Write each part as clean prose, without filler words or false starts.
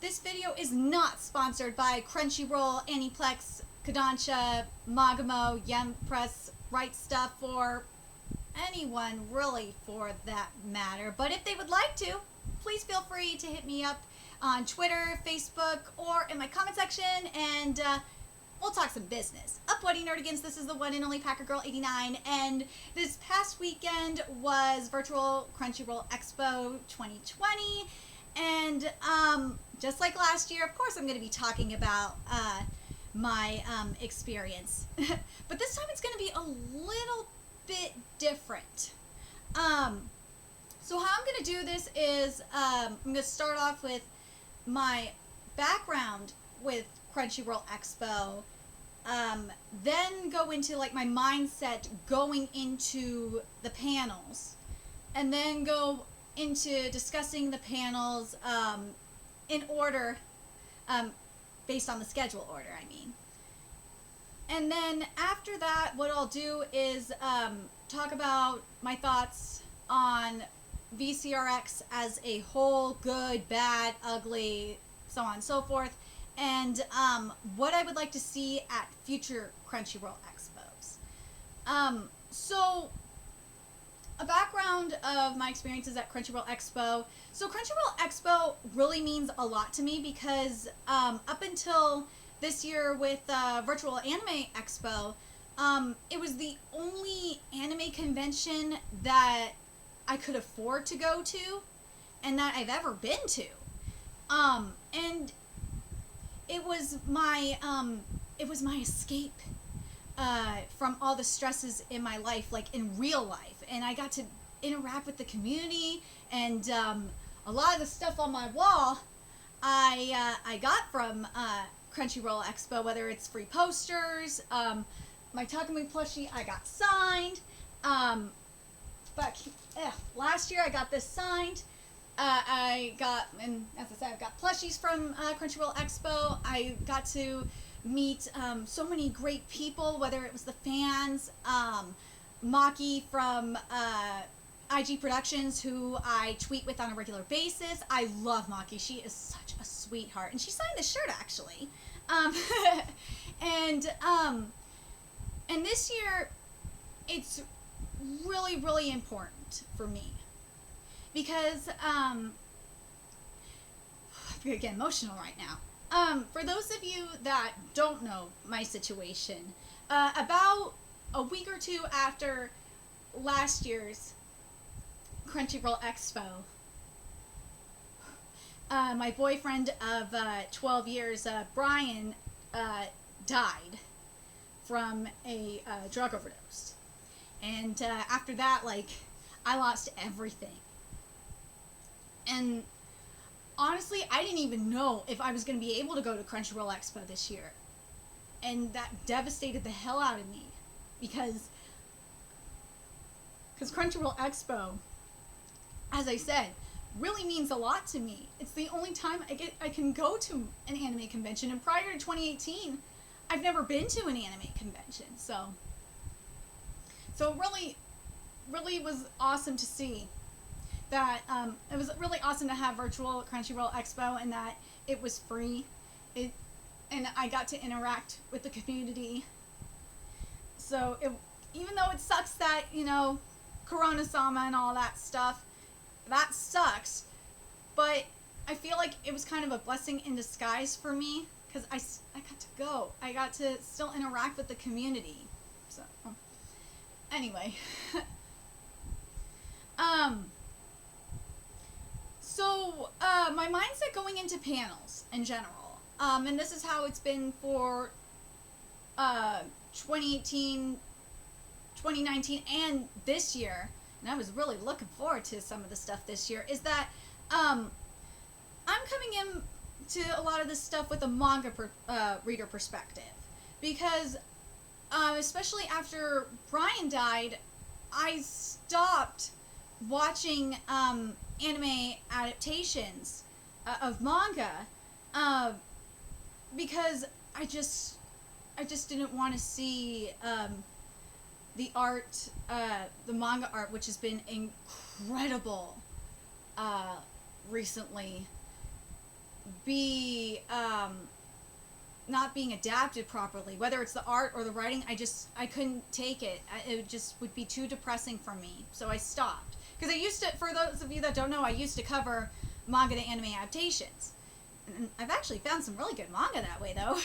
This video is not sponsored by Crunchyroll, Aniplex, Kodansha, Magamo, Yempress, Right Stuff, or anyone really for that matter. But if they would like to, please feel free to hit me up on Twitter, Facebook, or in my comment section, and we'll talk some business. Up What Nerdigans, this is the one and only Packer Girl 89, and this past weekend was Virtual Crunchyroll Expo 2020, and just like last year, of course I'm going to be talking about my experience, but this time it's going to be a little bit different. So how I'm going to do this is I'm going to start off with my background with Crunchyroll Expo, then go into like my mindset going into the panels, and then go into discussing the panels in order, based on the schedule order, I mean. And then after that, what I'll do is talk about my thoughts on VCRX as a whole, good, bad, ugly, so on and so forth, and what I would like to see at future Crunchyroll Expos. So, a background of my experiences at Crunchyroll Expo. So Crunchyroll Expo really means a lot to me because up until this year with Virtual Anime Expo, it was the only anime convention that I could afford to go to and that I've ever been to. And it was my escape from all the stresses in my life, like in real life. And I got to interact with the community, and a lot of the stuff on my wall I got from Crunchyroll Expo, whether it's free posters, my Takumi plushie I got signed, but last year I got this signed. I got, and as I said, I've got plushies from Crunchyroll Expo. I got to meet so many great people, whether it was the fans, Maki from IG Productions, who I tweet with on a regular basis. I love Maki. She is such a sweetheart, and she signed this shirt actually. And this year, it's really, really important for me because I'm gonna get emotional right now. For those of you that don't know my situation, about a week or two after last year's Crunchyroll Expo, my boyfriend of 12 years, Brian, died from a drug overdose. And after that, like, I lost everything. And honestly, I didn't even know if I was going to be able to go to Crunchyroll Expo this year. And that devastated the hell out of me. Because Crunchyroll Expo, as I said, really means a lot to me. It's the only time I can go to an anime convention, and prior to 2018, I've never been to an anime convention. So it really, really was awesome to see that. It was really awesome to have virtual Crunchyroll Expo, and that it was free. And I got to interact with the community. So even though it sucks that, Corona-sama and all that stuff, that sucks, but I feel like it was kind of a blessing in disguise for me, because I got to go. I got to still interact with the community. So, anyway. So, my mindset going into panels in general, and this is how it's been for 2018, 2019, and this year, and I was really looking forward to some of the stuff this year, is that I'm coming in to a lot of this stuff with a manga reader perspective, because especially after Brian died, I stopped watching anime adaptations of manga because I just didn't want to see the art, the manga art, which has been incredible recently, be not being adapted properly, whether it's the art or the writing. I couldn't take it. It just would be too depressing for me, so I stopped. Because I used to, for those of you that don't know, I used to cover manga to anime adaptations, and I've actually found some really good manga that way, though.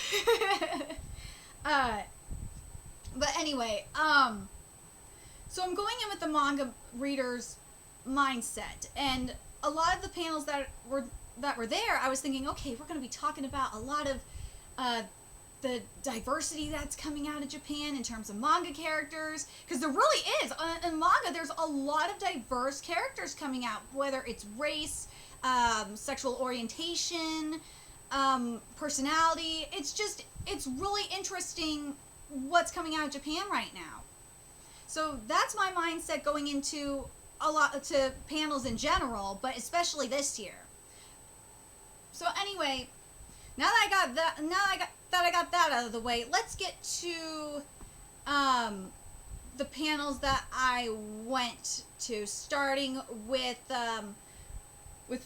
But anyway, so I'm going in with the manga reader's mindset, and a lot of the panels that were there, I was thinking, okay, we're going to be talking about a lot of the diversity that's coming out of Japan in terms of manga characters, because there really is. In manga, there's a lot of diverse characters coming out, whether it's race, sexual orientation, personality. It's really interesting what's coming out of Japan right now. So that's my mindset going into to panels in general, but especially this year. So anyway, now that I got that out of the way, let's get to the panels that I went to, starting with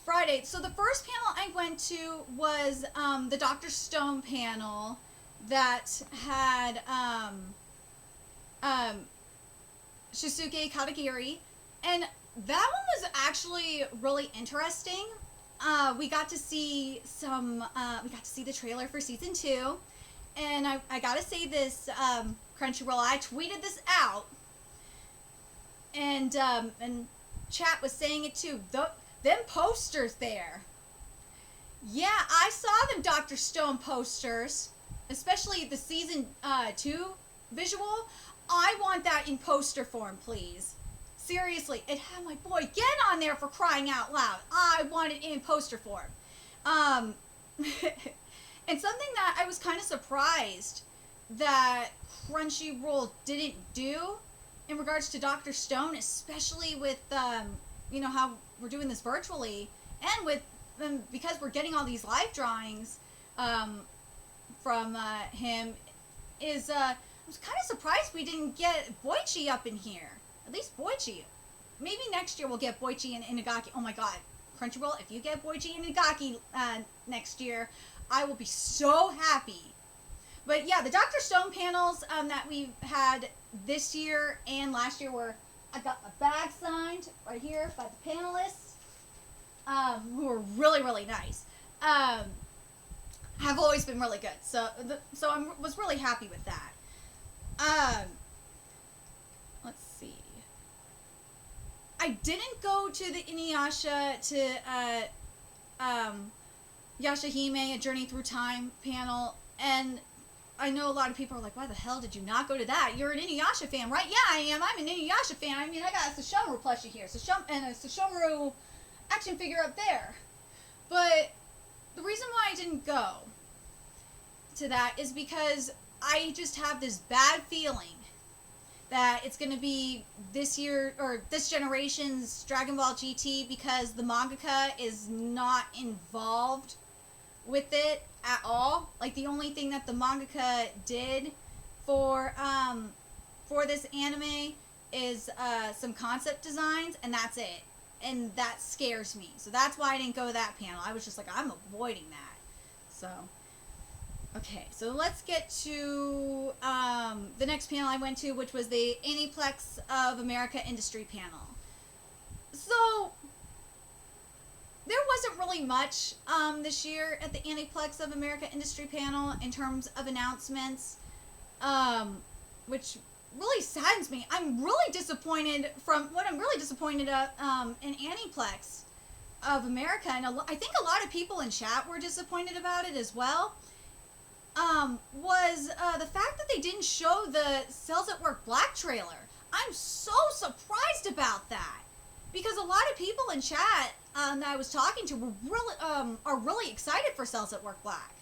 Friday. So the first panel I went to was the Dr. Stone panel that had Shisuke Katagiri, and that one was actually really interesting. We got to see the trailer for season 2, and I gotta say this, Crunchyroll, I tweeted this out, and chat was saying it too. Them posters there. Yeah, I saw them Dr. Stone posters, especially the season 2 visual. I want that in poster form, please. Seriously, it had my boy Gen on there, for crying out loud. I want it in poster form. And something that I was kind of surprised that Crunchyroll didn't do in regards to Dr. Stone, especially with, how we're doing this virtually, and with because we're getting all these live drawings from him, is I was kind of surprised we didn't get Boichi up in here. At least Boichi. Maybe next year we'll get Boichi and Inagaki. Oh my god. Crunchyroll, if you get Boichi and Inagaki next year, I will be so happy. But yeah, the Dr. Stone panels that we've had this year and last year were, I got a bag signed right here by the panelists, who were really, really nice. Have always been really good. So I was really happy with that. Let's see. I didn't go to the Inuyasha Yashahime, A Journey Through Time panel, and I know a lot of people are like, why the hell did you not go to that? You're an Inuyasha fan, right? Yeah, I am. I'm an Inuyasha fan. I mean, I got a Sesshomaru plushie here, and a Sesshomaru action figure up there. But the reason why I didn't go to that is because I just have this bad feeling that it's going to be this year, or this generation's Dragon Ball GT, because the mangaka is not involved with it at all. Like, the only thing that the mangaka did for this anime is some concept designs, and that's it. And that scares me. So that's why I didn't go to that panel. I was just like, I'm avoiding that. So, okay, so let's get to the next panel I went to, which was the Aniplex of America Industry panel. So there wasn't really much this year at the Aniplex of America Industry panel in terms of announcements, which really saddens me. I'm really disappointed in Aniplex of America, and I think a lot of people in chat were disappointed about it as well. Was the fact that they didn't show the Cells at Work Black trailer. I'm so surprised about that, because a lot of people in chat that I was talking to were are really excited for Cells at Work Black.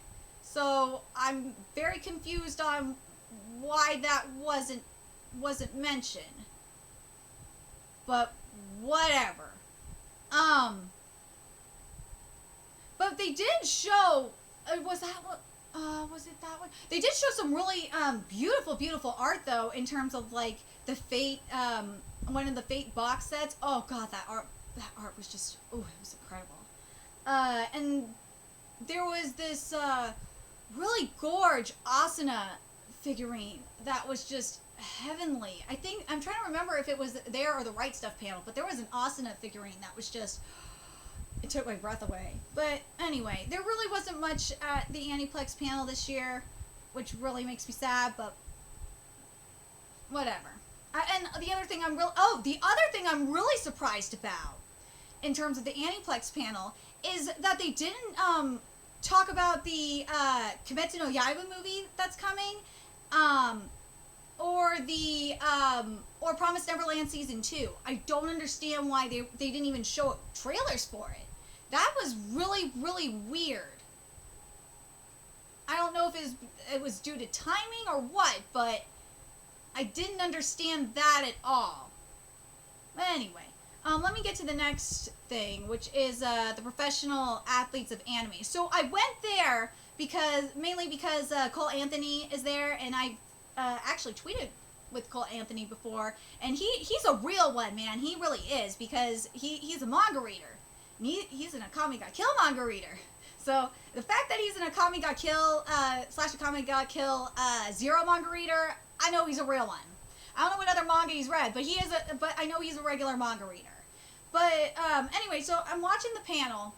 So I'm very confused on why that wasn't mentioned. But whatever. But they did show. Was that what? Was it that one? They did show some really beautiful art, though, in terms of like the Fate, one of the Fate box sets. Oh god, that art was just, it was incredible. And there was this really gorge Asuna figurine that was just heavenly. I think I'm trying to remember if it was there or the Right Stuff panel, but there was an Asuna figurine that was just, it took my breath away. But anyway, there really wasn't much at the Aniplex panel this year, which really makes me sad, but whatever. And the other thing I'm really surprised about in terms of the Aniplex panel is that they didn't talk about the Kimetsu no Yaiba movie that's coming, or the or Promised Neverland season 2. I don't understand why they didn't even show trailers for it. That was really, really weird. I don't know if it was due to timing or what, but I didn't understand that at all. But anyway, let me get to the next thing, which is the professional athletes of anime. So I went there mainly because Cole Anthony is there, and I actually tweeted with Cole Anthony before, and he's a real one, man. He really is, because he's a manga reader. And he's an Akame ga Kill manga reader. So the fact that he's an Akame ga Kill /Akame ga Kill Zero manga reader, I know he's a real one. I don't know what other manga he's read, but but I know he's a regular manga reader. But anyway, so I'm watching the panel,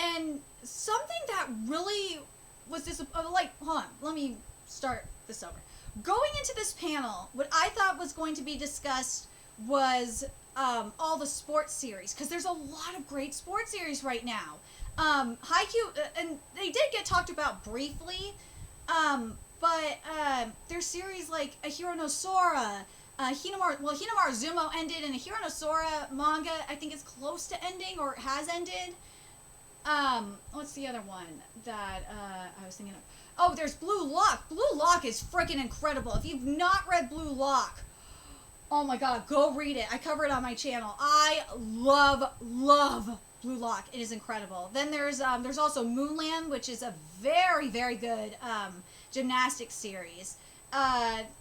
and something that really was hold on, let me start this over. Going into this panel, what I thought was going to be discussed was all the sports series, because there's a lot of great sports series right now. Haikyuu, and they did get talked about briefly, but there's series like A Hero no Sora, Hinamaru Zumo ended, and A Hero no Sora manga, I think, is close to ending, or has ended. What's the other one that I was thinking of? Oh, there's Blue Lock. Blue Lock is freaking incredible. If you've not read Blue Lock, oh my god, go read it. I cover it on my channel. I love Blue Lock. It is incredible. Then there's also Moonland, which is a very, very good gymnastics series.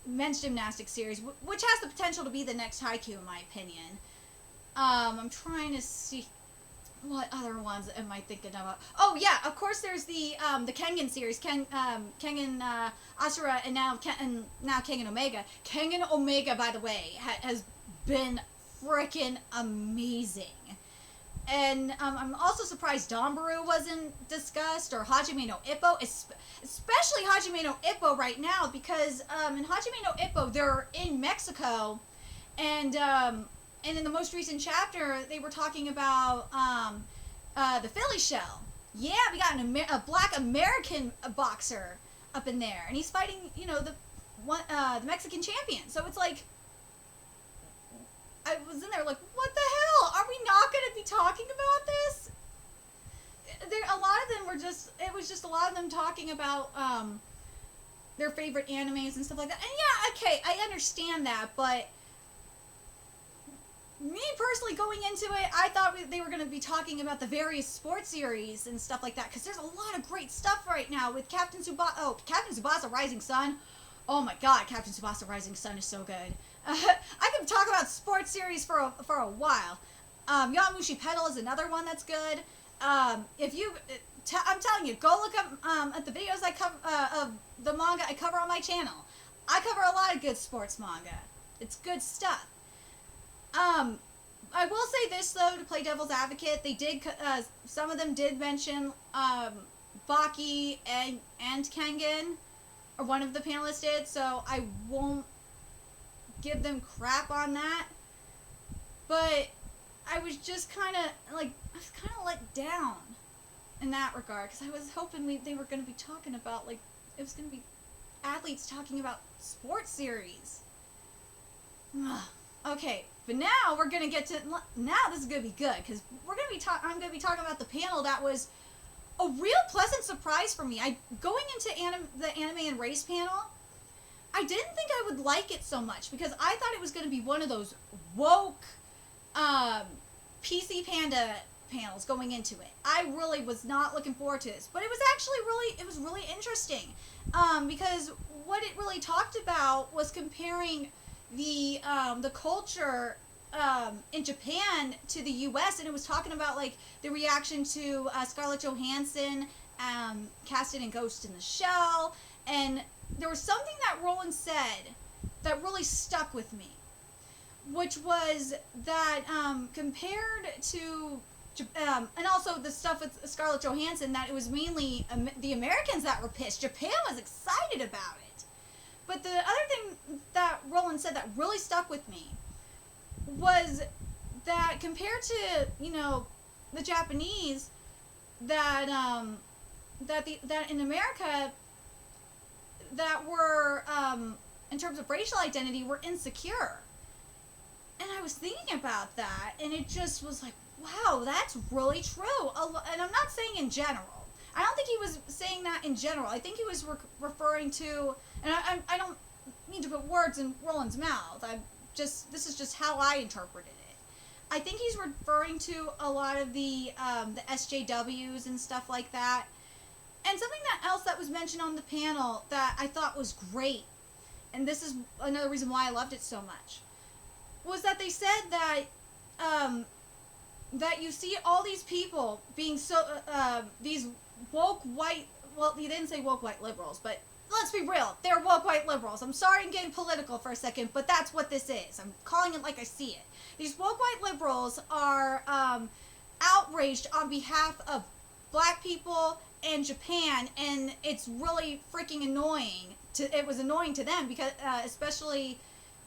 Men's gymnastics series, which has the potential to be the next Haikyuu, in my opinion. I'm trying to see what other ones am I thinking of. Oh yeah, of course there's the Kengan series, Kengan Asura, and now Kengan Omega. Kengan Omega, by the way, has been freaking amazing. And I'm also surprised Donbaru wasn't discussed, or Hajime no Ippo, especially Hajime no Ippo right now, because in Hajime no Ippo, they're in Mexico, and in the most recent chapter, they were talking about the Philly shell. Yeah, we got a black American boxer up in there, and he's fighting, the Mexican champion. So it's like, I was in there like, what the hell? Are we not going to be talking about this? A lot of them it was just a lot of them talking about their favorite animes and stuff like that. And yeah, okay, I understand that, but me personally, going into it, I thought they were going to be talking about the various sports series and stuff like that, because there's a lot of great stuff right now with Captain Tsubasa Rising Sun. Oh my god, Captain Tsubasa Rising Sun is so good. I could talk about sports series for a while. Yowamushi Pedal is another one that's good. I'm telling you, go look up at the videos I cover of the manga I cover on my channel. I cover a lot of good sports manga. It's good stuff. I will say this, though, to play devil's advocate, they did, some of them did mention, Baki and Kengan, or one of the panelists did, so I won't give them crap on that, but I was just kind of let down in that regard, because I was hoping they were going to be talking about, it was going to be athletes talking about sports series. Okay, but now we're going to get to, this is going to be good, because I'm going to be talking about the panel that was a real pleasant surprise for me. Going into the anime and race panel, I didn't think I would like it so much, because I thought it was going to be one of those woke PC Panda panels going into it. I really was not looking forward to this, but it was actually really interesting, because what it really talked about was comparing the culture in Japan to the U.S. and it was talking about like the reaction to Scarlett Johansson casted in Ghost in the Shell, and there was something that Roland said that really stuck with me, which was that compared to and also the stuff with Scarlett Johansson, that it was mainly the Americans that were pissed. Japan was excited about it. But the other thing that Roland said that really stuck with me was that compared to, you know, the Japanese, that that in America that were in terms of racial identity were insecure. And I was thinking about that, and it just was like, wow, that's really true. And I'm not saying in general. I don't think he was saying that in general. I think he was referring to, and I don't mean to put words in Roland's mouth. This is just how I interpreted it. I think he's referring to a lot of the SJWs and stuff like that. And something else that was mentioned on the panel that I thought was great, and this is another reason why I loved it so much, was that they said that that you see all these people being so these woke white, well, he didn't say woke white liberals, but let's be real, they're woke white liberals. I'm sorry I'm getting political for a second, but that's what this is. I'm calling it like I see it. These woke white liberals are outraged on behalf of black people and Japan, and it's really freaking annoying. It was annoying to them because especially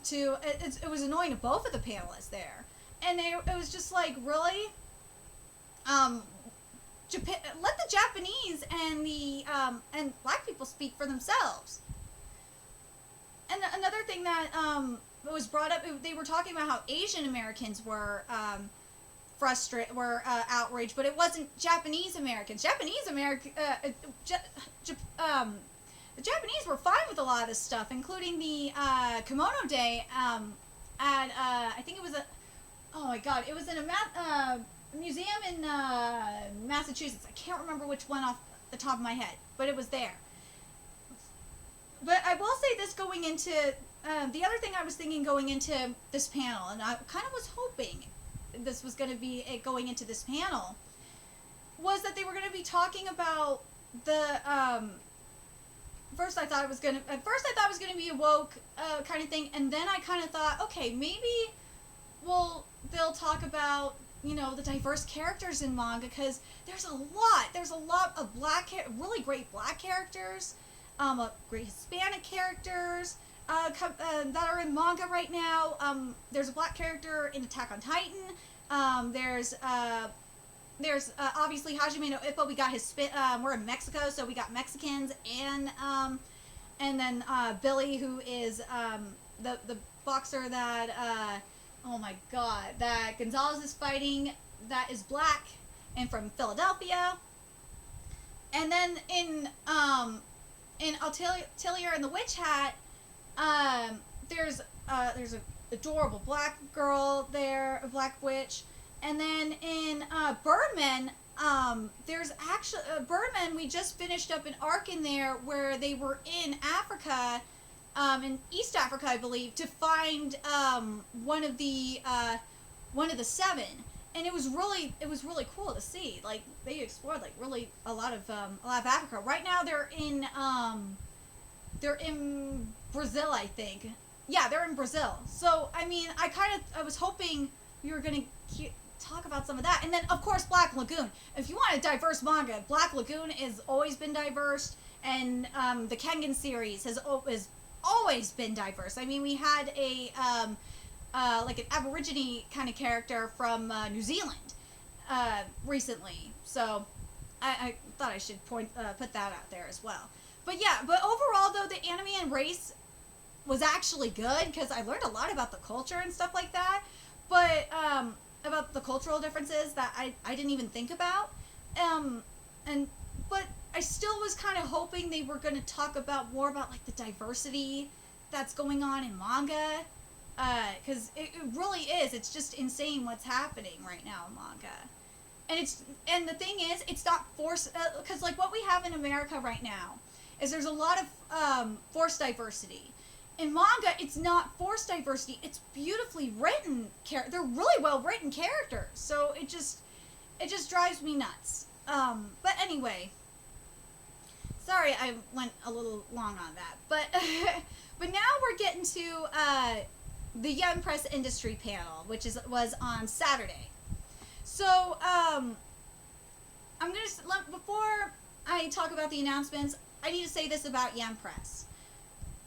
to it was annoying to both of the panelists there, and it was just like, really, Japan, let the Japanese and the and black people speak for themselves. And another thing that was brought up, they were talking about how Asian Americans were frustrated, were outraged, but it wasn't Japanese Americans. The Japanese were fine with a lot of this stuff, including the Kimono Day at I think it was it was in a museum in Massachusetts. I can't remember which one off the top of my head, but it was there. But I will say this going into the other thing I was thinking going into this panel, and I kind of was hoping this was going to be it going into this panel, was that they were going to be talking about the First I thought it was gonna be a woke kind of thing, and then I kind of thought, okay, maybe they'll talk about, you know, the diverse characters in manga, because there's a lot of really great black characters, great Hispanic characters that are in manga right now. There's a black character in Attack on Titan. There's obviously Hajime no Ippo. We got we're in Mexico, so we got Mexicans, and then Billy, who is the boxer that oh my god, that Gonzalez is fighting, that is black and from Philadelphia. And then in Atelier and the Witch Hat, there's an adorable black girl there, a black witch. And then in Birdman, there's actually Birdman. We just finished up an arc in there where they were in Africa, in East Africa, I believe, to find one of the seven, and it was really cool to see. Like, they explored like really a lot of Africa. Right now they're in Brazil, I think. Yeah, they're in Brazil. So I mean, I was hoping you were gonna talk about some of that. And then, of course, Black Lagoon. If you want a diverse manga, Black Lagoon has always been diverse, and the Kengan series has always been diverse. I mean, we had like an Aborigine kind of character from New Zealand recently. So I thought I should put that out there as well. But overall, though, the anime and race was actually good, because I learned a lot about the culture and stuff like that. But about the cultural differences that I didn't even think about. But I still was kind of hoping they were going to talk more about like the diversity that's going on in manga, because it really is. It's just insane what's happening right now in manga, and the thing is, it's not forced, because like what we have in America right now is there's a lot of forced diversity, in manga, it's not forced diversity. It's beautifully written. They're really well written characters. So it just drives me nuts. But anyway, sorry I went a little long on that. But but now we're getting to the Young Press Industry panel, which was on Saturday. So I'm gonna before I talk about the announcements, I need to say this about Young Press.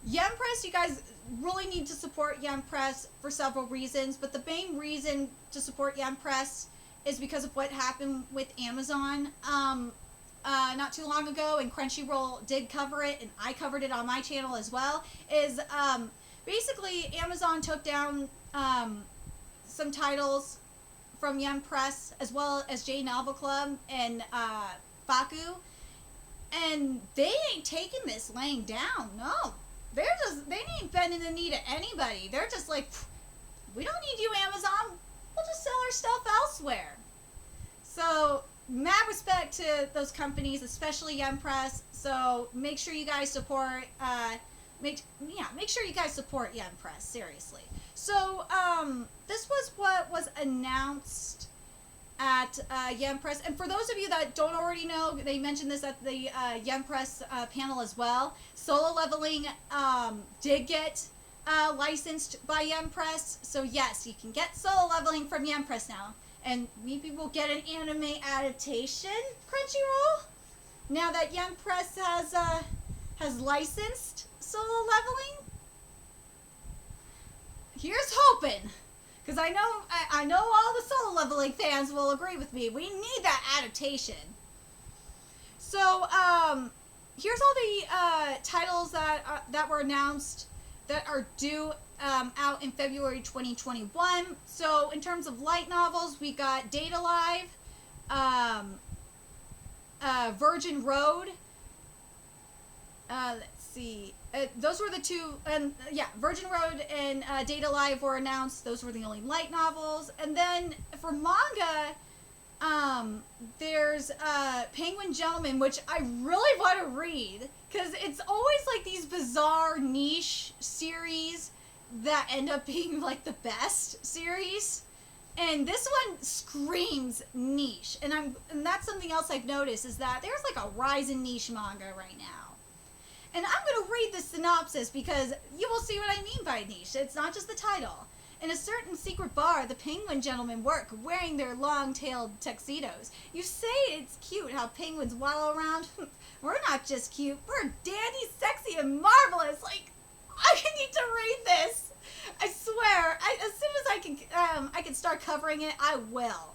Young Press, you guys really need to support Young Press for several reasons, but the main reason to support Young Press is because of what happened with Amazon not too long ago, and Crunchyroll did cover it, and I covered it on my channel as well, is basically Amazon took down some titles from Young Press, as well as J Novel Club and Faku, and they ain't taking this laying down, no. They ain't bending the knee to anybody. They're just like, we don't need you, Amazon. We'll just sell our stuff elsewhere. So, mad respect to those companies, especially Young Press. So, make sure you guys support, make sure you guys support Young Press, seriously. So, this was what was announced at Young Press, and for those of you that don't already know, they mentioned this at the Young Press panel as well. Solo Leveling did get licensed by Young Press, so yes, you can get Solo Leveling from Young Press now, and maybe we'll get an anime adaptation, Crunchyroll, now that Young Press has licensed Solo Leveling. Here's hoping. Because I know all the Solo Leveling fans will agree with me. We need that adaptation. So, here's all the titles that were announced that are due out in February 2021. So, in terms of light novels, we got Date Alive, Virgin Road. Let's see. Those were the two, and Virgin Road and Date Alive were announced. Those were the only light novels. And then for manga, there's Penguin Gentleman, which I really want to read, because it's always like these bizarre niche series that end up being like the best series. And this one screams niche. And that's something else I've noticed, is that there's like a rise in niche manga right now. And I'm going to read the synopsis because you will see what I mean by niche. It's not just the title. In a certain secret bar, the Penguin Gentlemen work, wearing their long-tailed tuxedos. You say it's cute how penguins waddle around. We're not just cute. We're dandy, sexy, and marvelous. Like, I need to read this. I swear. As soon as I can start covering it, I will.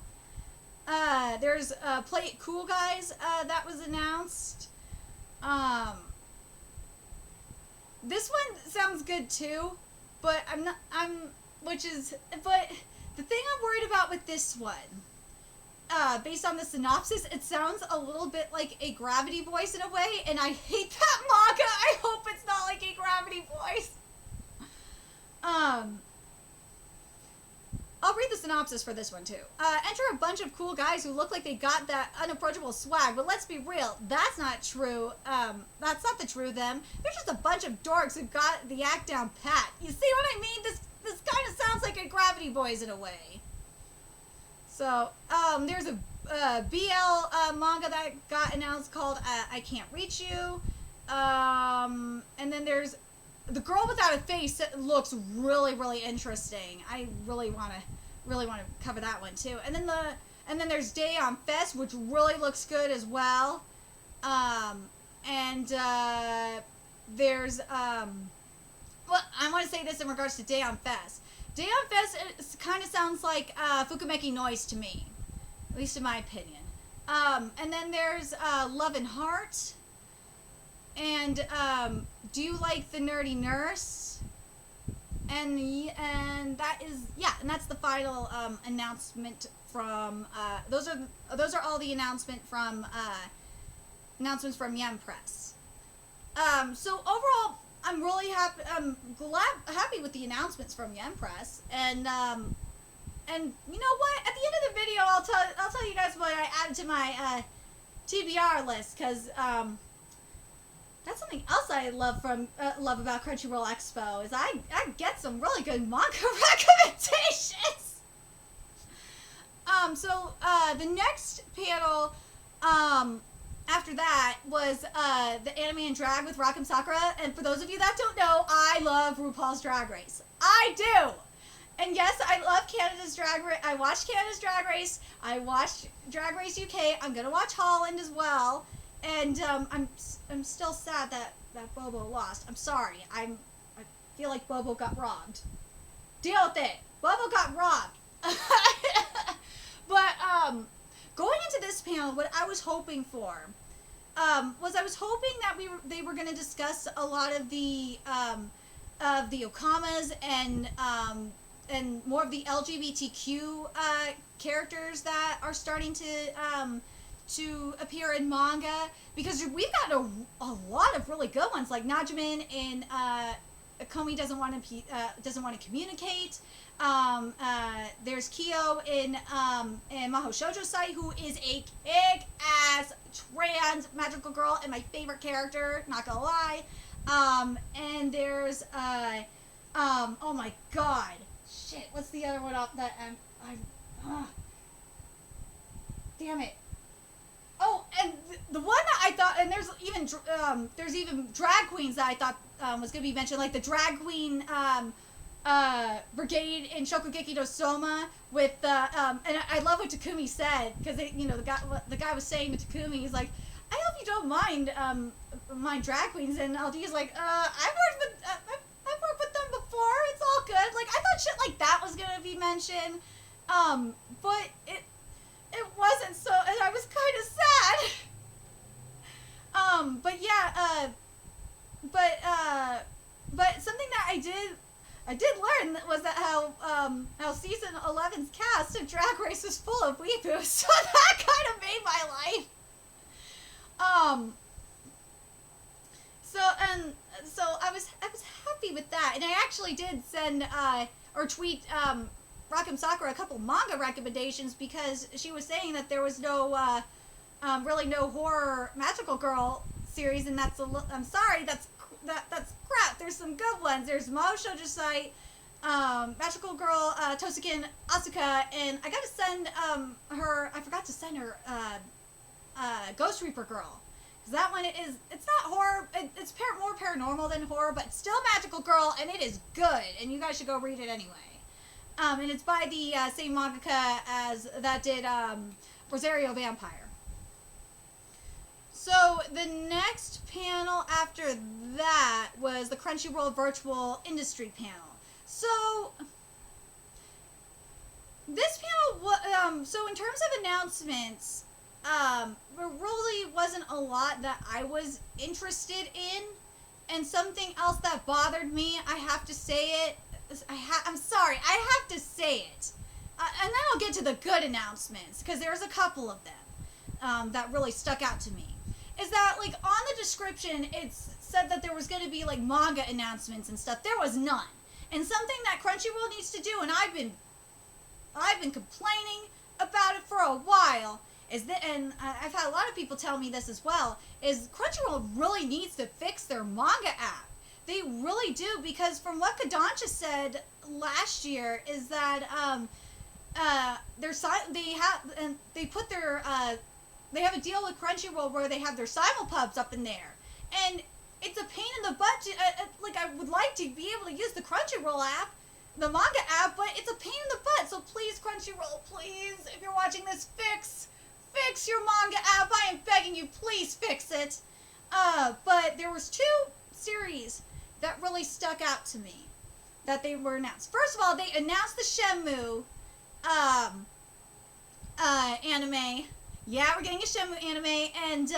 There's Play It Cool Guys that was announced. This one sounds good too, but but the thing I'm worried about with this one, based on the synopsis, it sounds a little bit like a Gravity Voice in a way, and I hate that manga. I hope it's not like a Gravity Voice. I'll read the synopsis for this one too. Enter a bunch of cool guys who look like they got that unapproachable swag, but let's be real, that's not true. That's not the true them. They're just a bunch of dorks who got the act down pat. You see what I mean? This kind of sounds like a Gravity Boys in a way. So, there's a BL manga that got announced called I Can't Reach You. And then there's The Girl Without a Face. That looks really, really interesting. I really want to cover that one too. And then there's Day on Fest, which really looks good as well. There's well, I want to say this in regards to Day on Fest. Day on Fest kind of sounds like Fukumeki Noise to me, at least in my opinion. And then there's Love and Heart. And Do You Like the Nerdy Nurse? And that is, and that's the final announcement from those are all the announcements from Young Press. So overall, I'm really happy. I'm happy with the announcements from Young Press, and you know what? At the end of the video, I'll tell you guys what I added to my TBR list, because That's something else I love about Crunchyroll Expo is I get some really good manga recommendations. The next panel, after that was the anime and drag with Rock'em Sakura. And for those of you that don't know, I love RuPaul's Drag Race. I do. And yes, I love Canada's Drag Race. I watched Canada's Drag Race. I watched Drag Race UK. I'm gonna watch Holland as well. And I'm still sad that Bobo lost. I'm sorry. I feel like Bobo got robbed. Deal with it. Bobo got robbed. But going into this panel, what I was hoping for was I was hoping that they were going to discuss a lot of the okamas and more of the LGBTQ characters that are starting to appear in manga, because we've got a lot of really good ones like Najimin in Komi doesn't want to communicate. There's Kyo in Maho Shoujo Sai, who is a kick-ass trans magical girl and my favorite character, not gonna lie. And there's oh my god, shit, what's the other one up that damn it. Oh, and the one that I thought, and there's even drag queens that I thought was going to be mentioned, like the drag queen brigade in Shokugeki no Soma with and I love what Takumi said, because the guy was saying to Takumi, he's like, I hope you don't mind drag queens, and LG's like, I've worked with them before, it's all good. Like, I thought shit like that was going to be mentioned, but it wasn't, so, and I was kind of sad. But something that I did learn was that how season 11's cast of Drag Race was full of weepoos, so that kind of made my life. So I was happy with that, and I actually did send or tweet Rock'em Sakura a couple manga recommendations, because she was saying that there was no really no horror magical girl series, and I'm sorry, that's crap. There's some good ones. There's Mao Shoujo Sai, magical girl Tosakin Asuka, and I gotta send her. I forgot to send her Ghost Reaper girl, because that one it's not horror. It's more paranormal than horror, but it's still magical girl, and it is good. And you guys should go read it anyway. And it's by the same mangaka as that did Rosario Vampire. So the next panel after that was the Crunchyroll Virtual Industry panel. So this panel, so in terms of announcements, there really wasn't a lot that I was interested in, and something else that bothered me, I have to say it. I'm sorry, I have to say it. And then I'll get to the good announcements, because there's a couple of them that really stuck out to me. Is that, like, on the description, it said that there was going to be, like, manga announcements and stuff. There was none. And something that Crunchyroll needs to do, and I've been complaining about it for a while, is that, and I've had a lot of people tell me this as well, is Crunchyroll really needs to fix their manga app. They really do, because from what Kodansha said last year is that they have a deal with Crunchyroll where they have their simulpubs up in there, and it's a pain in the butt. Like, I would like to be able to use the Crunchyroll app, the manga app, but it's a pain in the butt. So please, Crunchyroll, please, if you're watching this, fix your manga app. I am begging you, please fix it. But there was 2 series that really stuck out to me that they were announced. First of all, they announced the Shenmue anime. Yeah, we're getting a Shenmue anime, and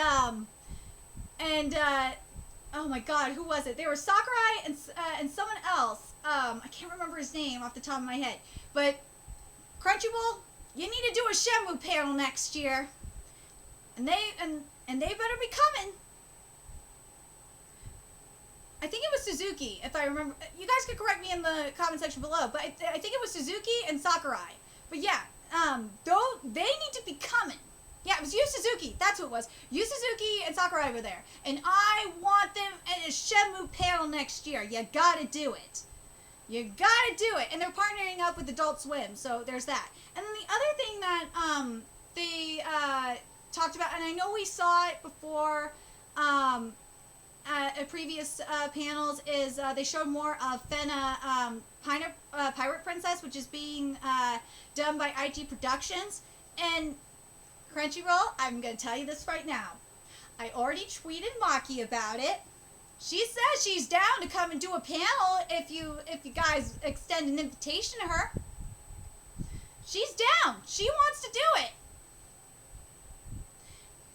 oh my god, who was it? There was Sakurai and someone else. I can't remember his name off the top of my head. But Crunchyroll, you need to do a Shenmue panel next year, and they better be coming. I think it was Suzuki, if I remember. You guys could correct me in the comment section below, but I think it was Suzuki and Sakurai. But yeah, they need to be coming. Yeah, it was Yu Suzuki. That's who it was. Yu Suzuki and Sakurai were there. And I want them at a Shenmue panel next year. You gotta do it. You gotta do it. And they're partnering up with Adult Swim, so there's that. And then the other thing that they talked about, and I know we saw it before at previous panels, is they showed more of Fena Pirate Princess, which is being done by IG Productions. And Crunchyroll, I'm going to tell you this right now. I already tweeted Maki about it. She says she's down to come and do a panel if you guys extend an invitation to her. She's down. She wants to do it.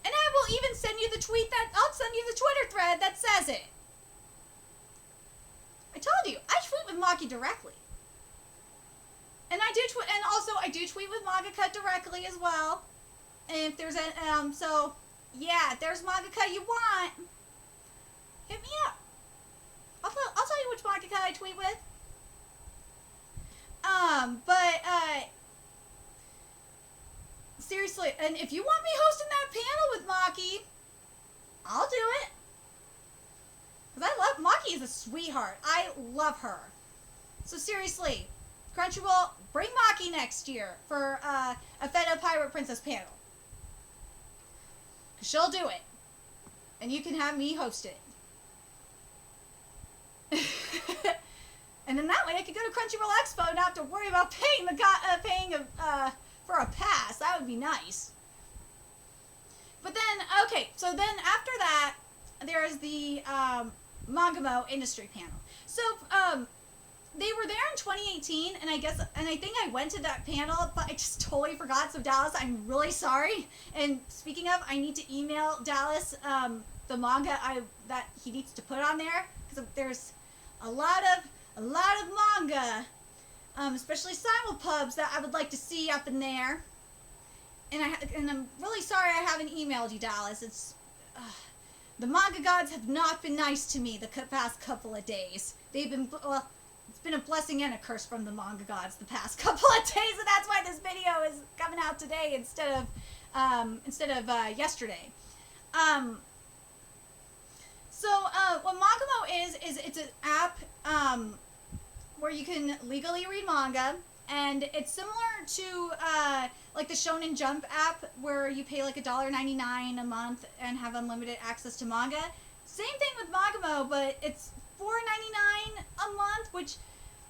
And I will even send you the tweet I'll send you the Twitter thread that says it. I told you, I tweet with Maki directly. And I do tweet with Mangaka directly as well. And if there's so yeah, if there's Mangaka you want, hit me up. I'll tell you which Mangaka I tweet with. Seriously, and if you want me hosting that panel with Maki, I'll do it. Because Maki is a sweetheart. I love her. So seriously, Crunchyroll, bring Maki next year for a Fena Pirate Princess panel. She'll do it. And you can have me host it. And then that way I could go to Crunchyroll Expo and not have to worry about paying for a pass. That would be nice. But then, okay, so then after that, there's the Mangamo industry panel. So, they were there in 2018, and I think I went to that panel, but I just totally forgot. So Dallas, I'm really sorry. And speaking of, I need to email Dallas the manga that he needs to put on there, because there's a lot of manga, especially simulpubs that I would like to see up in there. And I'm really sorry I haven't emailed you, Dallas. It's the manga gods have not been nice to me the past couple of days. They've been it's been a blessing and a curse from the manga gods the past couple of days, and that's why this video is coming out today instead of yesterday. So what Mangamo is it's an app where you can legally read manga, and it's similar to like the Shonen Jump app where you pay like $1.99 a month and have unlimited access to manga. Same thing with Mangamo, but it's $4.99 a month, which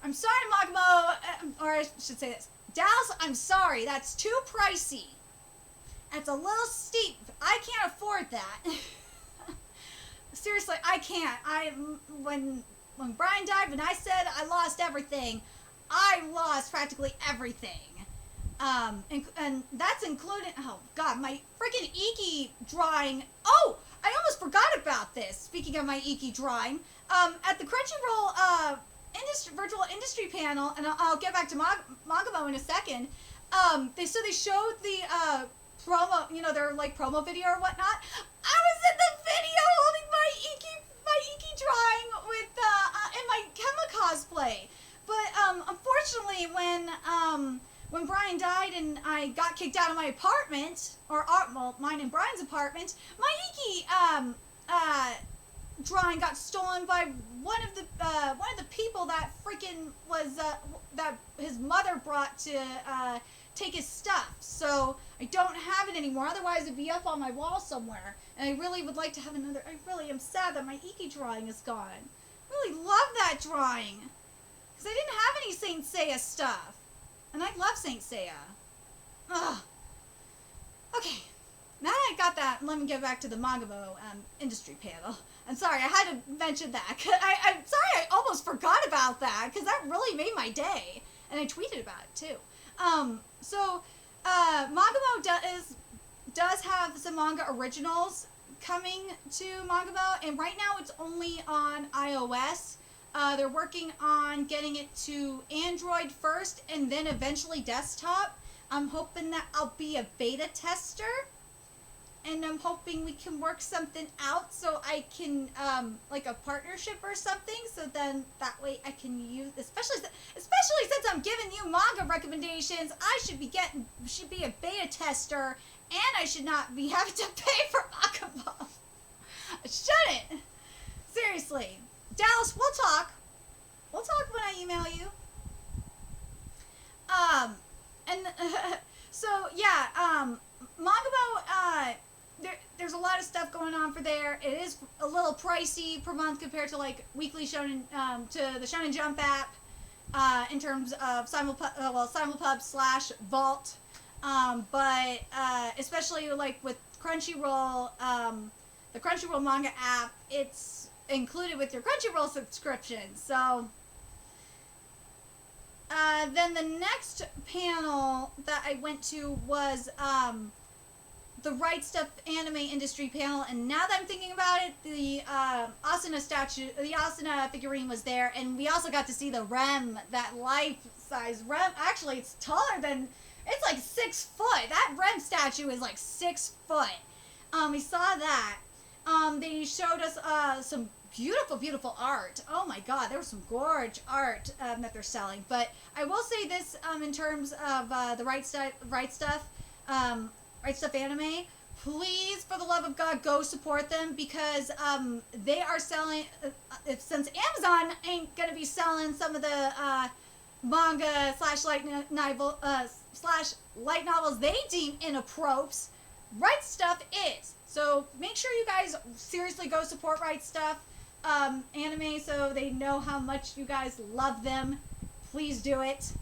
I'm sorry, Mangamo, or I should say this, Dallas, I'm sorry, that's too pricey. That's a little steep. I can't afford that. Seriously, I can't. When Brian died, when I said I lost everything, I lost practically everything. And that's including, oh god, my freaking Iki drawing. Oh, I almost forgot about this. Speaking of my Iki drawing, at the Crunchyroll virtual industry panel, and I'll get back to Mangamo in a second. They showed the promo, their like promo video or whatnot. I was in the video holding my Iki drawing with in my Kema cosplay. But unfortunately, when Brian died and I got kicked out of my apartment, mine and Brian's apartment, my Iki drawing got stolen by one of the people that freaking was that his mother brought to take his stuff. So I don't have it anymore. Otherwise, it'd be up on my wall somewhere. And I really would like to have another. I really am sad that my Iki drawing is gone. I really love that drawing because I didn't have any Saint Seiya stuff, and I love Saint Seiya. Ugh. Okay. Now that I got that, let me get back to the Mangamo industry panel. I'm sorry, I had to mention that. I'm sorry I almost forgot about that, because that really made my day. And I tweeted about it, too. Mangamo does have some manga originals coming to Mangamo, and right now it's only on iOS. They're working on getting it to Android first, and then eventually desktop. I'm hoping that I'll be a beta tester. And I'm hoping we can work something out so I can, like a partnership or something, so then that way I can use, especially since I'm giving you manga recommendations, I should be a beta tester and I should not be having to pay for Akabom. I shouldn't. Seriously. Dallas, we'll talk. We'll talk when I email you. And so yeah, Mangabo, there's a lot of stuff going on for there. It is a little pricey per month compared to like weekly Shonen, to the Shonen Jump app, in terms of Simulpub / Vault. But especially like with Crunchyroll, the Crunchyroll manga app, it's included with your Crunchyroll subscription. So then the next panel that I went to was the Right Stuff anime industry panel, and now that I'm thinking about it, the Asuna statue, the Asuna figurine was there, and we also got to see the Rem, that life-size Rem. Actually, it's taller than, it's like 6 foot. That Rem statue is like 6 foot. We saw that. They showed us some beautiful art. Oh my god, there was some gorge art that they're selling. But I will say this, in terms of the Right Stuff anime, please, for the love of God, go support them, because they are selling, since Amazon ain't gonna be selling some of the manga / light novels they deem inappropriate, Right Stuff is. So make sure you guys seriously go support Right Stuff anime, so they know how much you guys love them. Please do it.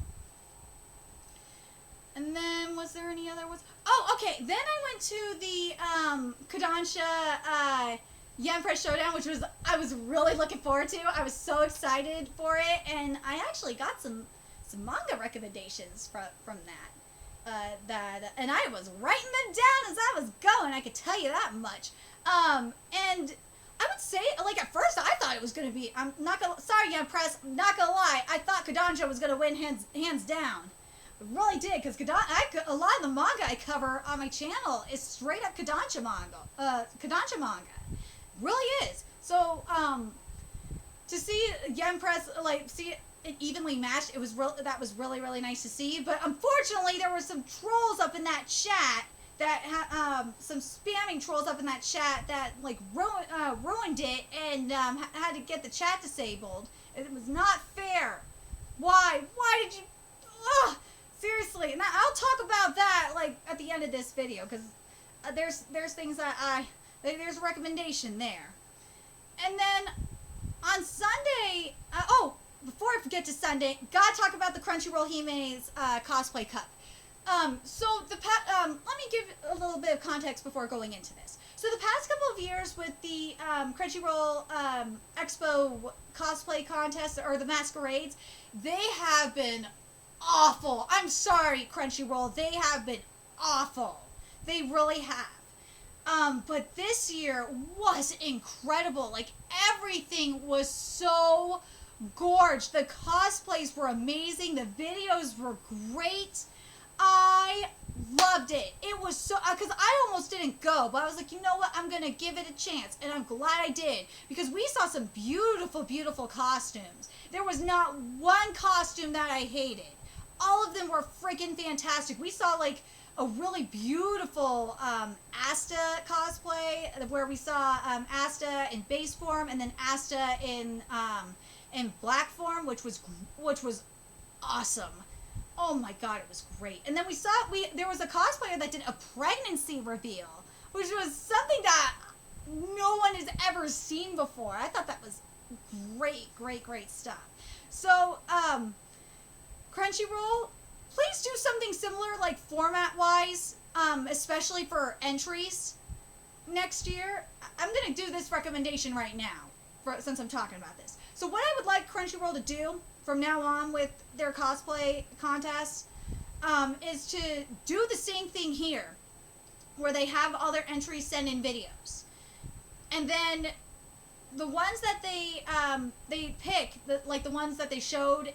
And then, was there any other ones? Oh, okay. Then I went to the Kodansha Yen Press Showdown, which I was really looking forward to. I was so excited for it, and I actually got some manga recommendations from that. And I was writing them down as I was going. I could tell you that much. And I would say, like, at first I thought it was gonna be. Sorry, Yen Press. I'm not gonna lie. I thought Kodansha was gonna win hands down. I really did, because a lot of the manga I cover on my channel is straight up Kodansha manga. Really is. So, to see Yen Press, like, see it evenly matched, that was really nice to see. But unfortunately, there were some trolls up in that chat some spamming trolls up in that chat that, like, ruined it, and had to get the chat disabled. It was not fair. Why did you? Ugh! Seriously, and I'll talk about that, like, at the end of this video, because there's things that there's a recommendation there. And then on Sunday, before I forget to Sunday, gotta talk about the Crunchyroll Hime's Cosplay Cup. So let me give a little bit of context before going into this. So the past couple of years with the Crunchyroll Expo cosplay contests, or the masquerades, they have been awful. I'm sorry, Crunchyroll. They have been awful. They really have. But this year was incredible. Like, everything was so gorgeous. The cosplays were amazing. The videos were great. I loved it. It was so, because I almost didn't go, but I was like, you know what, I'm gonna give it a chance, and I'm glad I did, because we saw some beautiful costumes. There was not one costume that I hated. All of them were freaking fantastic. We saw, like, a really beautiful Asta cosplay, where we saw Asta in base form, and then Asta in black form, which was awesome. Oh my god, it was great. And then there was a cosplayer that did a pregnancy reveal, which was something that no one has ever seen before. I thought that was great stuff. So, Crunchyroll, please do something similar, like, format-wise, especially for entries next year. I'm going to do this recommendation right now, since I'm talking about this. So what I would like Crunchyroll to do from now on with their cosplay contests is to do the same thing here, where they have all their entries send in videos. And then the ones that they pick, like the ones that they showed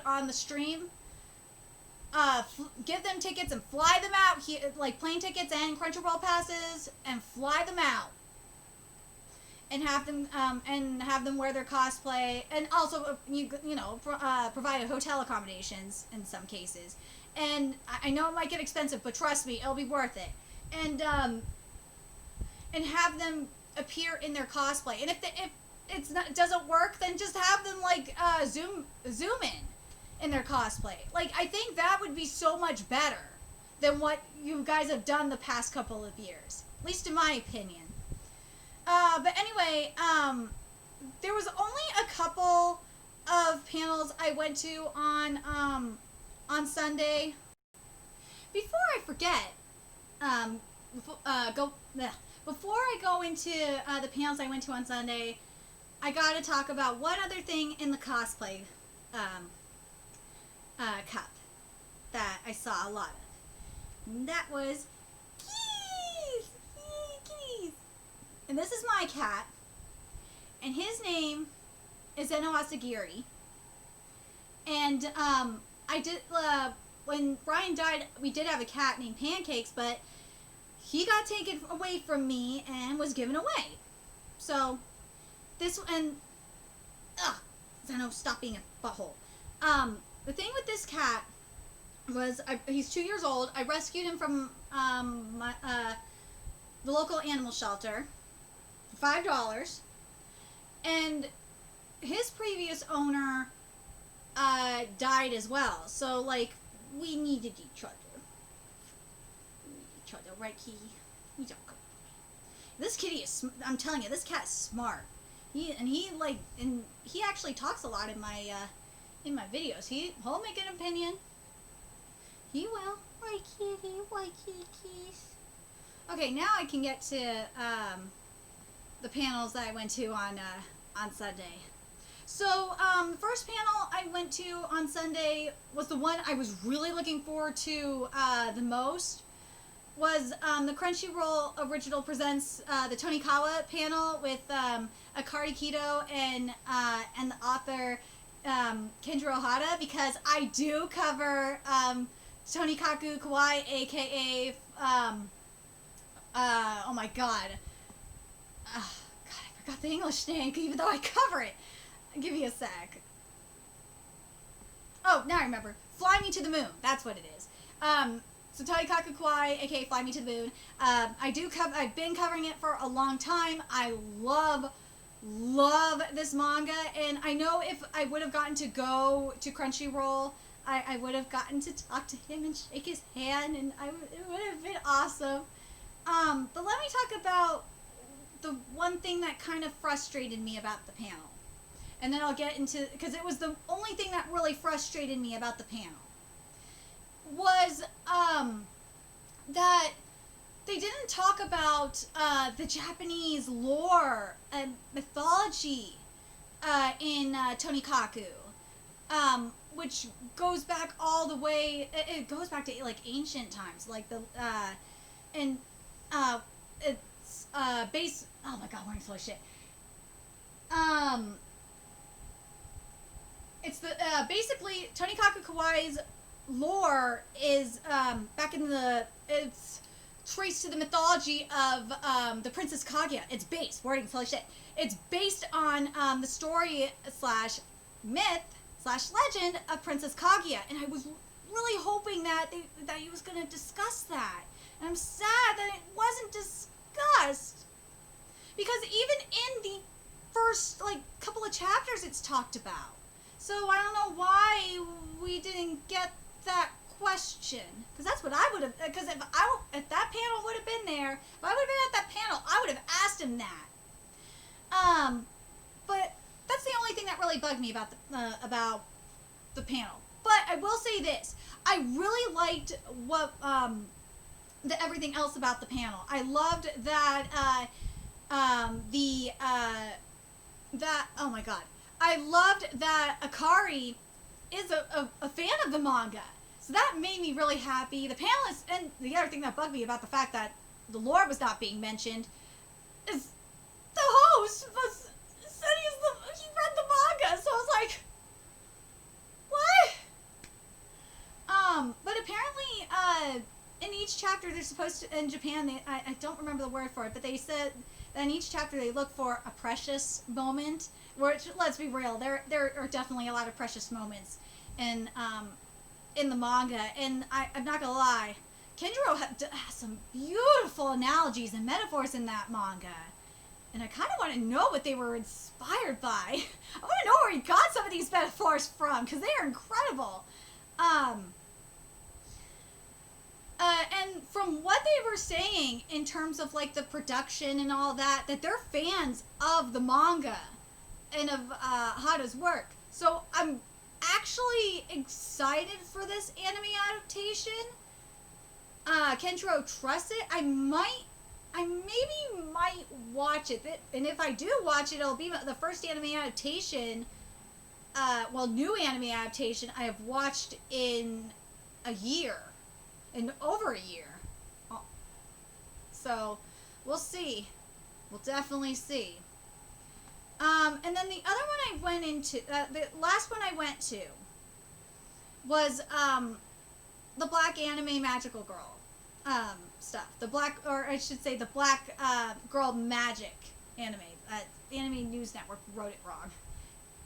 on the stream, give them tickets and fly them out, like plane tickets and Crunchyroll passes, and fly them out. And have them wear their cosplay, and also provide hotel accommodations in some cases, And I know it might get expensive, but trust me, it'll be worth it. And have them appear in their cosplay. And if it doesn't work, then just have them like zoom in their cosplay. Like, I think that would be so much better than what you guys have done the past couple of years, at least in my opinion. But anyway, there was only a couple of panels I went to on Sunday. Before I forget, before I go into the panels I went to on Sunday, I gotta talk about one other thing in the cosplay cup that I saw a lot of. And that was kitties. And this is my cat, and his name is Zeno Asagiri. And I did when Brian died, we did have a cat named Pancakes, but he got taken away from me and was given away. So this and Zeno, stop being a butthole. The thing with this cat was he's 2 years old. I rescued him from the local animal shelter for $5, and his previous owner died as well. So like, we needed each other. Right, Key? You don't go. This kitty is. I'm telling you, this cat is smart. He actually talks a lot in my videos. He'll make an opinion. He will. Right, kitty. Right, kitties. Okay, now I can get to the panels that I went to on Sunday. So, the first panel I went to on Sunday was the one I was really looking forward to the most. Was the Crunchyroll Original Presents the Tonikawa panel with Akari Kido and the author Kenjiro Hada, because I do cover Tonikaku Kawaii, aka oh my god, I forgot the English name even though I cover it. Give me a sec. Oh, now I remember. Fly Me to the Moon. That's what it is. So Tonikaku Kawaii, aka Fly Me to the Moon. I've been covering it for a long time. I love this manga, and I know if I would have gotten to go to Crunchyroll, I would have gotten to talk to him and shake his hand, and it would have been awesome. But let me talk about the one thing that kind of frustrated me about the panel. And then I'll get into, because it was the only thing that really frustrated me about the panel, was that they didn't talk about the Japanese lore and mythology in Tonikaku, which goes back all the way. It goes back to like ancient times, like it's based. Oh my god, we're full of shit. It's the basically Tonikaku Kawaii's lore is back in it's traced to the mythology of the Princess Kaguya. It's based shit. It's based on the story / myth / legend of Princess Kaguya, and I was really hoping that he was going to discuss that. And I'm sad that it wasn't discussed, because even in the first couple of chapters it's talked about. So I don't know why we didn't get that question, because that's what I would have. Because if that panel would have been there, if I would have been at that panel, I would have asked him that. But that's the only thing that really bugged me about the panel. But I will say this: I really liked everything else about the panel. I loved that oh my god. I loved that Akari is a fan of the manga. So that made me really happy. The panelists, and the other thing that bugged me about the fact that the lore was not being mentioned, is the host said he read the manga. So I was like, what? But apparently, in each chapter they're supposed to, in Japan, I don't remember the word for it, but they said that in each chapter they look for a precious moment. Which, let's be real, there are definitely a lot of precious moments in in the manga, and I'm not gonna lie, Kenjiro has some beautiful analogies and metaphors in that manga. And I kind of want to know what they were inspired by. I want to know where he got some of these metaphors from, because they are incredible. And from what they were saying in terms of like the production and all that they're fans of the manga and of Hada's work. So I'm actually excited for this anime adaptation. Kenjiro trusts it. I maybe might watch it. And if I do watch it, it'll be the first anime adaptation, new anime adaptation I have watched in a year. In over a year. So, we'll see. We'll definitely see. And then the other one I went into, the last one I went to was, the Black Anime Magical Girl, stuff. The Black, or I should say the Black, Girl Magic anime. Anime News Network wrote it wrong.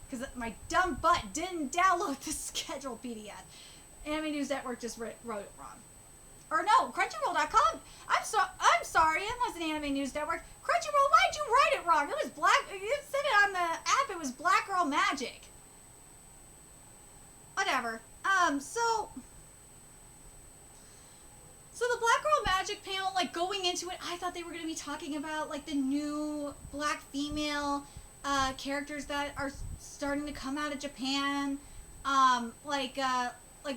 Because my dumb butt didn't download the schedule PDF. Anime News Network just wrote it wrong. Or no, Crunchyroll.com. I'm sorry, it wasn't Anime News Network. Crunchyroll, why'd you write it wrong? It was you said it on the app, it was Black Girl Magic. Whatever. So the Black Girl Magic panel, like, going into it, I thought they were going to be talking about, like, the new black female, characters that are starting to come out of Japan. Like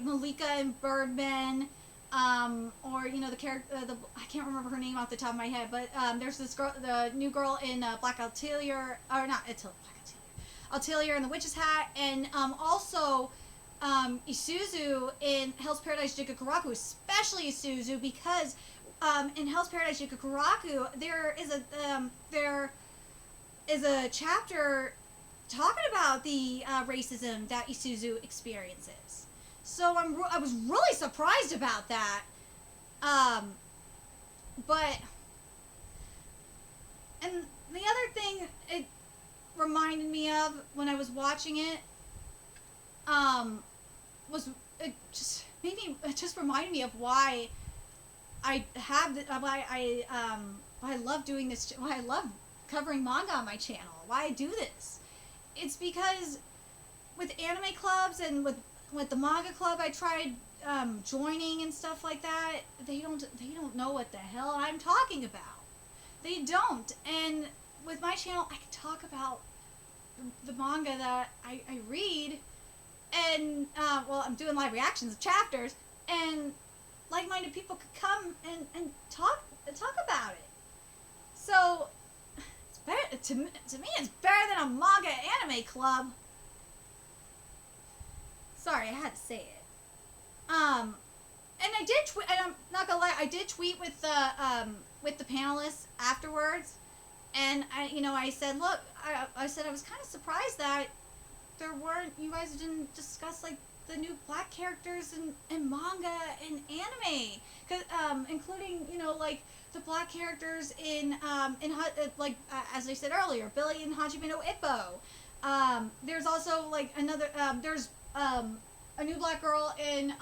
Malika and Birdman. Or, you know, the character, I can't remember her name off the top of my head, but, there's this girl, the new girl in, Black Atelier, or not, it's Black Atelier, Atelier and the Witch's Hat, and, also, Isuzu in Hell's Paradise Jigakuraku, especially Isuzu, because, in Hell's Paradise Jigakuraku, there is a chapter talking about the, racism that Isuzu experiences. So I was really surprised about that. But, and the other thing it reminded me of when I was watching it, was, it just reminded me of why I love doing this, why I love covering manga on my channel, why I do this. It's because with anime clubs and with the manga club I tried joining and stuff like that, they don't know what the hell I'm talking about. They don't. And with my channel, I can talk about the manga that I read, and I'm doing live reactions of chapters, and like-minded people could come and talk about it. So it's better to me. It's better than a manga anime club. Sorry, I had to say it. And I did tweet, and I'm not gonna lie, I did tweet with the panelists afterwards, and I said, look, I said I was kind of surprised that you guys didn't discuss, like, the new black characters in manga and anime, cause, including, like, the black characters in as I said earlier, Billy and Hajime no Ippo. There's also, like, another, there's a new black girl in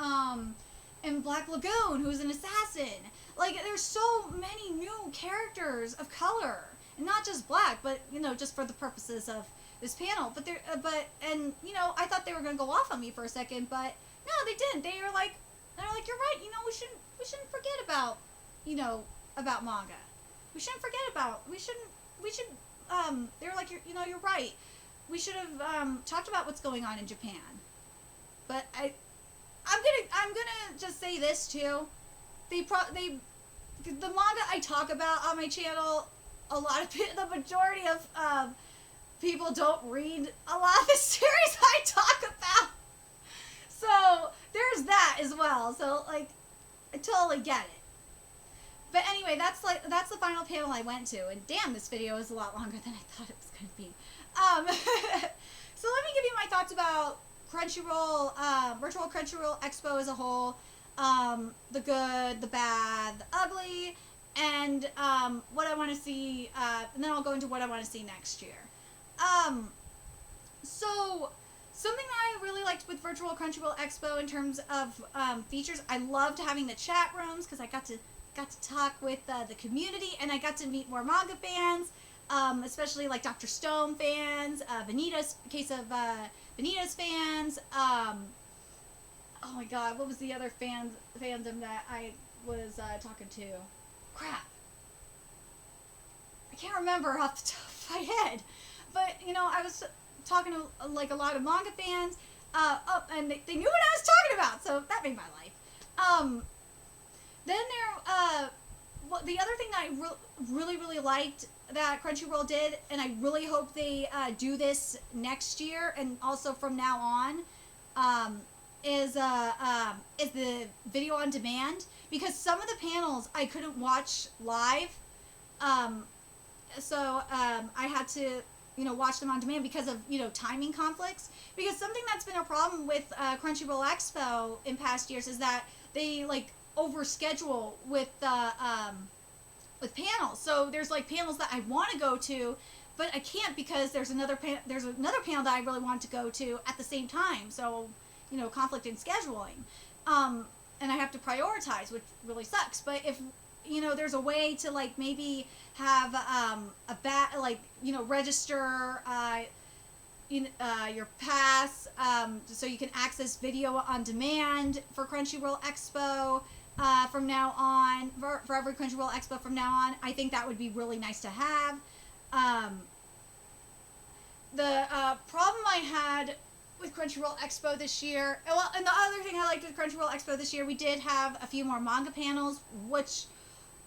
Black Lagoon who's an assassin. Like, there's so many new characters of color, and not just black, but just for the purposes of this panel. But I thought they were gonna go off on me for a second, but no, they didn't. They're like, you're right. We shouldn't forget about about manga. We shouldn't forget about. We should. They're like, you're right. We should have talked about what's going on in Japan. But I'm gonna just say this too. The manga I talk about on my channel, a lot of the majority of people don't read a lot of the series I talk about. So there's that as well. So, like, I totally get it. But anyway, that's the final panel I went to, and damn, this video is a lot longer than I thought it was gonna be. So let me give you my thoughts about Crunchyroll, Virtual Crunchyroll Expo as a whole, the good, the bad, the ugly, and what I want to see, and then I'll go into what I want to see next year. So Something that I really liked with Virtual Crunchyroll Expo in terms of features, I loved having the chat rooms because I got to talk with the community, and I got to meet more manga fans, especially like Dr. Stone fans, Vanitas fans. Oh my God, what was the other fandom that I was talking to? Crap, I can't remember off the top of my head, but I was talking to like a lot of manga fans, and they knew what I was talking about, so that made my life. Then the other thing that I really liked that Crunchyroll did, and I really hope they do this next year and also from now on, is the video on demand, because some of the panels I couldn't watch live, so I had to watch them on demand because of timing conflicts. Because something that's been a problem with Crunchyroll Expo in past years is that they like overschedule with panels. So there's like panels that I want to go to, but I can't because there's another panel that I really want to go to at the same time. So conflict in scheduling, and I have to prioritize, which really sucks. But if there's a way to like maybe have register your pass, so you can access video on demand for Crunchyroll Expo from now on, for every Crunchyroll Expo from now on. I think that would be really nice to have. The problem I had with Crunchyroll Expo this year, and the other thing I liked with Crunchyroll Expo this year, we did have a few more manga panels, which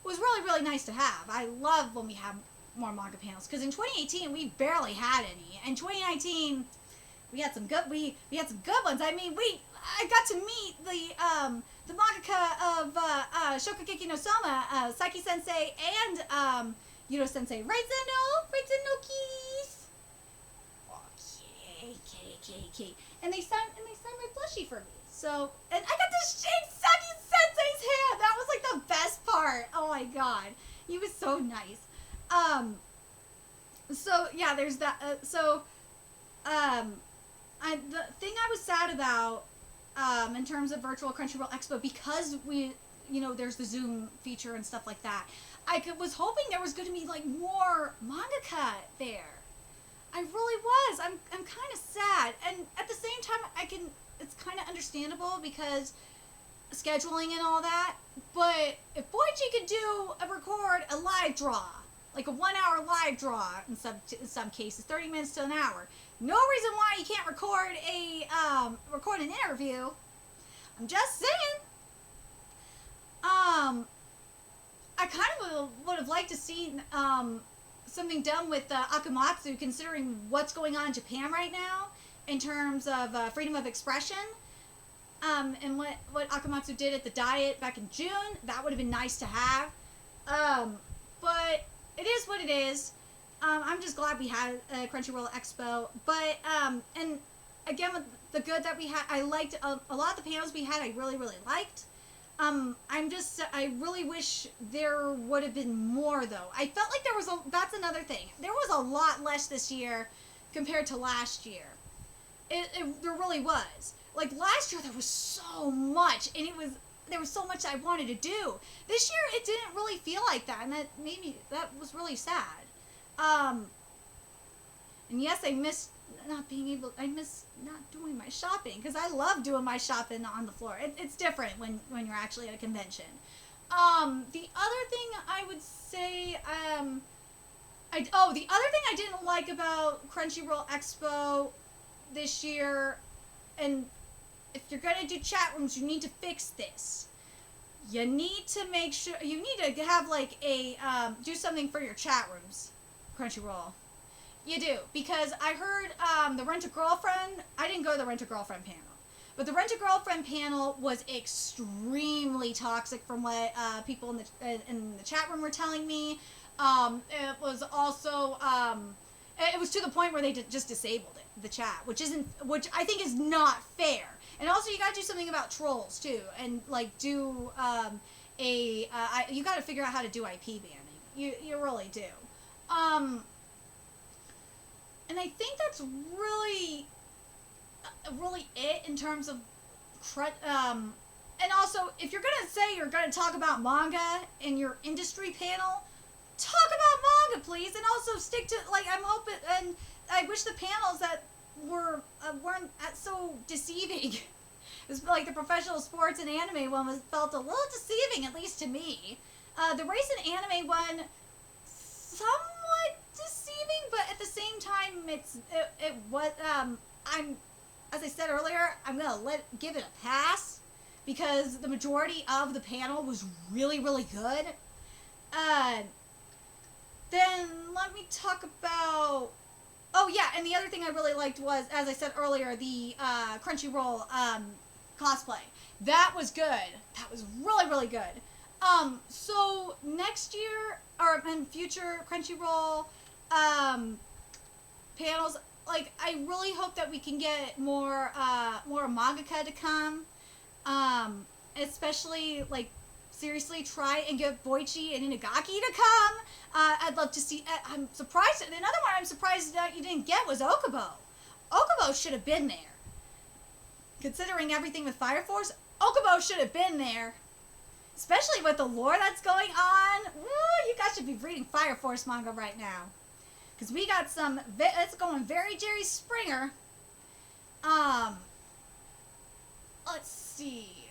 was really, really nice to have. I love when we have more manga panels, because in 2018 we barely had any. In 2019 we had some good ones. I mean, I got to meet the mangaka of Shokugeki no Soma, Saiki Sensei, and Yuto Sensei, Raizen no Keys. Okay. And they signed my plushie for me. So, and I got to shake Saki Sensei's hand. That was like the best part. Oh my God, he was so nice. So yeah, there's that. The thing I was sad about, in terms of Virtual Crunchyroll Expo, because there's the Zoom feature and stuff like that. Was hoping there was going to be like more mangaka there. I really was. I'm kind of sad, and at the same time, it's kind of understandable because scheduling and all that. But if Boichi could record a live draw, like a 1 hour live draw in some cases, 30 minutes to an hour, no reason why you can't record an interview. I'm just saying. I kind of would have liked to see something done with Akamatsu, considering what's going on in Japan right now in terms of freedom of expression, and what Akamatsu did at the Diet back in June. That would have been nice to have, but it is what it is. I'm just glad we had Crunchyroll Expo, but and again, with the good that we had, I liked a lot of the panels we had. I really, really liked. I really wish there would have been more, though. I felt like that's another thing. There was a lot less this year compared to last year. There really was. Like, last year there was so much, and there was so much I wanted to do. This year it didn't really feel like that, and that was really sad. And yes, I miss not doing my shopping, because I love doing my shopping on the floor. It's different when you're actually at a convention. The other thing I would say, the other thing I didn't like about Crunchyroll Expo this year, and if you're gonna do chat rooms, you need to fix this. You need to make sure, you need to have like do something for your chat rooms, Crunchyroll. You do, because I heard the Rent-A-Girlfriend, I didn't go to the Rent-A-Girlfriend panel, but the Rent-A-Girlfriend panel was extremely toxic from what people in the chat room were telling me. It was also, it was to the point where they just disabled the chat, which I think is not fair. And also, you gotta do something about trolls too, and like do you gotta figure out how to do IP banning. You really do. And I think that's really really it in terms of and also, if you're gonna say you're gonna talk about manga in your industry panel, talk about manga, please, and also stick to I'm hoping, and I wish the panels that weren't so deceiving. It's like the professional sports and anime one felt a little deceiving, at least to me. The race and anime one, somewhat deceiving, but at the same time, it was as I said earlier, I'm gonna give it a pass because the majority of the panel was really, really good. Then let me talk about. Oh yeah, and the other thing I really liked was, as I said earlier, the Crunchyroll cosplay. That was good. That was really, really good. So next year or in future Crunchyroll panels, I really hope that we can get more mangaka to come. Especially seriously try and get Boichi and Inagaki to come. I'd love to see. I'm surprised. Another one I'm surprised that you didn't get was Okubo. Okubo should have been there. Considering everything with Fire Force, Okubo should have been there. Especially with the lore that's going on. Woo, you guys should be reading Fire Force manga right now. Because we got some, it's going very Jerry Springer. Let's see.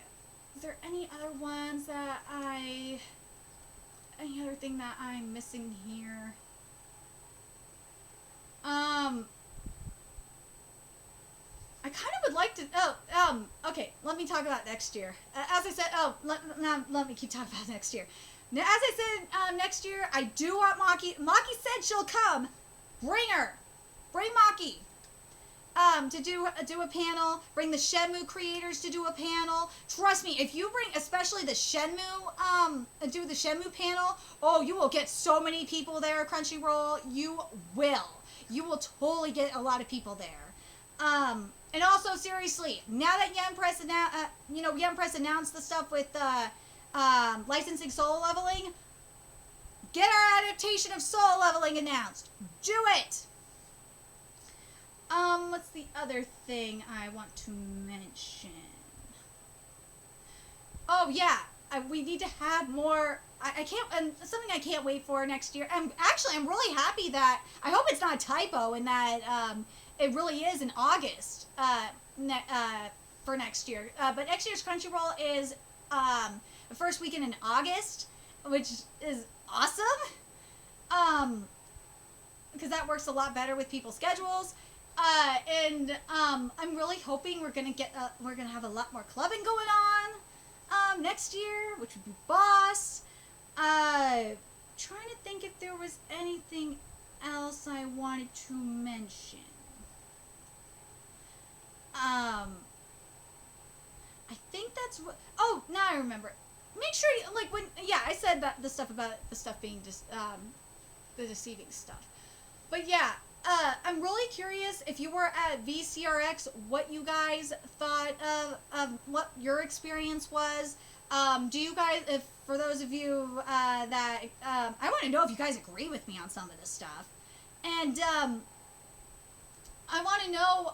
Is there any other ones that any other thing that I'm missing here? I kind of would like to, okay, let me talk about next year. As I said, let me keep talking about next year. Now, as I said, next year, I do want Maki. Maki said she'll come. Bring her. Bring Maki. To do a panel. Bring the Shenmue creators to do a panel. Trust me, if you bring, especially the Shenmue, do the Shenmue panel, oh, you will get so many people there, Crunchyroll. You will. You will totally get a lot of people there. And also, seriously, now that Yen Press announced the stuff with licensing Soul Leveling, get our adaptation of Soul Leveling announced. Do it! What's the other thing I want to mention? Oh, yeah. We need to have more. I can't, and something I can't wait for next year. I'm really happy that, I hope it's not a typo and that, it really is in August, for next year. But next year's Crunchyroll is, the first weekend in August, which is awesome. Because that works a lot better with people's schedules. And I'm really hoping we're gonna have a lot more clubbing going on next year, which would be boss. Trying to think if there was anything else I wanted to mention. I think that's what. Oh, now I remember. Make sure you I said that the stuff about the stuff being just the deceiving stuff. But yeah. I'm really curious if you were at VCRX, what you guys thought of what your experience was. Do you guys, for those of you that, I want to know if you guys agree with me on some of this stuff. And I want to know,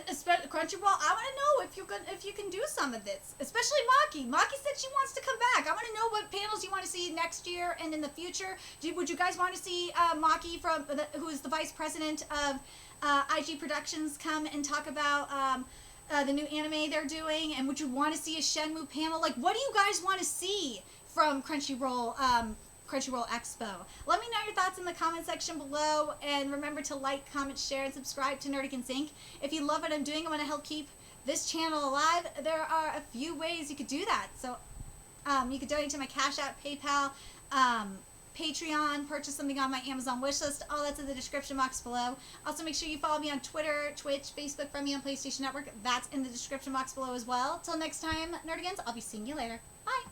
especially Crunchyroll, I want to know if you can do some of this, especially Maki. Maki said she wants to come back. I want to know what panels you want to see next year and in the future. Would you guys want to see Maki who is the vice president of IG Productions, come and talk about the new anime they're doing? And would you want to see a Shenmue panel? What do you guys want to see from Crunchyroll Expo? Let me know your thoughts in the comment section below, and remember to like, comment, share, and subscribe to Nerdigans Inc. If you love what I'm doing and want to help keep this channel alive, there are a few ways you could do that. So you could donate to my Cash App, PayPal, Patreon, purchase something on my Amazon wishlist. All that's in the description box below. Also, make sure you follow me on Twitter, Twitch, Facebook, friend me on PlayStation Network. That's in the description box below as well. Till next time, Nerdigans, I'll be seeing you later. Bye!